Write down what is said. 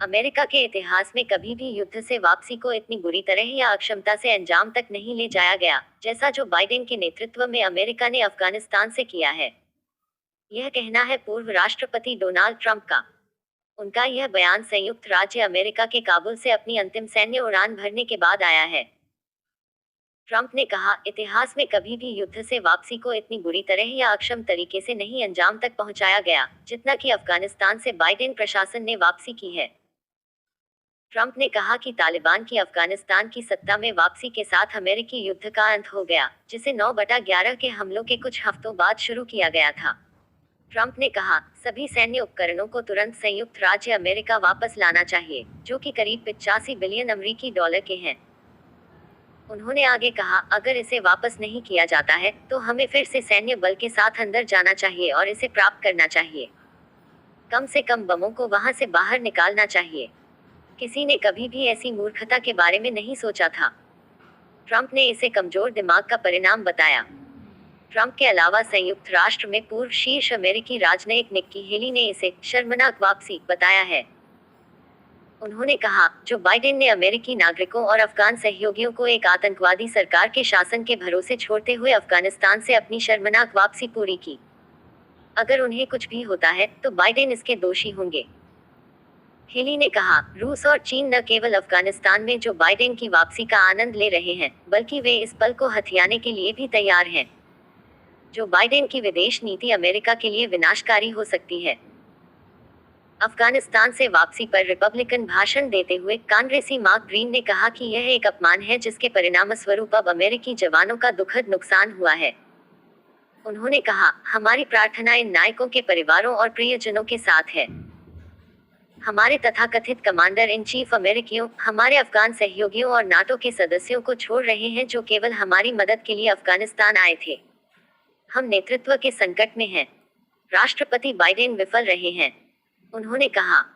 America के इतिहास में कभी भी युद्ध से वापसी को इतनी बुरी तरह या अक्षमता से अंजाम तक नहीं ले जाया गया, जैसा जो बाइडेन के नेतृत्व में अमेरिका ने अफगानिस्तान से किया है। यह कहना है पूर्व राष्ट्रपति डोनाल्ड ट्रंप का। उनका यह बयान संयुक्त राज्य अमेरिका के काबुल से अपनी अंतिम सैन्य उड़ान भरने के बाद आया है। ट्रंप ने कहा, इतिहास में कभी भी युद्ध से वापसी को इतनी बुरी तरह या अक्षम तरीके से नहीं अंजाम तक पहुंचाया गया, जितना कि अफगानिस्तान से बाइडेन प्रशासन ने वापसी की है। ट्रंप ने कहा कि तालिबान की अफगानिस्तान की सत्ता में वापसी के साथ अमेरिकी युद्ध का अंत हो गया, जिसे 9/11 के हमलों के कुछ हफ्तों बाद शुरू किया गया था। ट्रंप ने कहा, सभी सैन्य उपकरणों को तुरंत संयुक्त राज्य अमेरिका वापस लाना चाहिए, जो कि करीब 85 बिलियन अमेरिकी डॉलर के हैं। उन्होंने आगे कहा, अगर इसे वापस नहीं किया जाता है, तो हमें फिर से सैन्य बल के साथ अंदर जाना चाहिए और इसे प्राप्त करना चाहिए। कम से कम बमों को वहां से बाहर निकालना चाहिए। किसी ने कभी भी ऐसी मूर्खता के बारे में नहीं सोचा था। ट्रंप ने इसे कमजोर दिमाग का परिणाम बताया। ट्रंप के अलावा संयुक्त राष्ट्र में पूर्व शीर्ष अमेरिकी राजनयिक निक्की हेली ने इसे शर्मनाक वापसी बताया है। उन्होंने कहा, जो बाइडेन ने अमेरिकी नागरिकों और अफगान सहयोगियों को एक आतंकवादी सरकार के शासन के भरोसे छोड़ते हुए अफगानिस्तान से अपनी शर्मनाक वापसी पूरी की। अगर उन्हें कुछ भी होता है, तो बाइडेन इसके दोषी होंगे। हेली ने कहा, रूस और चीन न केवल अफगानिस्तान में जो बाइडेन की वापसी का आनंद ले रहे हैं, बल्कि वे इस पल को हथियाने के लिए भी तैयार हैं। जो बाइडेन की विदेश नीति अमेरिका के लिए विनाशकारी हो सकती है। अफगानिस्तान से वापसी पर रिपब्लिकन भाषण देते हुए कांग्रेसी मार्क ग्रीन ने कहा कि यह एक अपमान है जिसके परिणामस्वरूप अब अमेरिकी जवानों का दुखद नुकसान हुआ है। उन्होंने कहा, हमारी प्रार्थना इन नायकों के परिवारों और प्रियजनों के साथ है। हमारे तथाकथित कमांडर इन चीफ अमेरिकियों, हमारे अफगान सहयोगियों और नाटो के सदस्यों को छोड़ रहे हैं जो केवल हमारी मदद के लिए अफगानिस्तान आए थे। हम नेतृत्व के संकट में हैं। राष्ट्रपति बाइडेन विफल रहे हैं। उन्होंने कहा,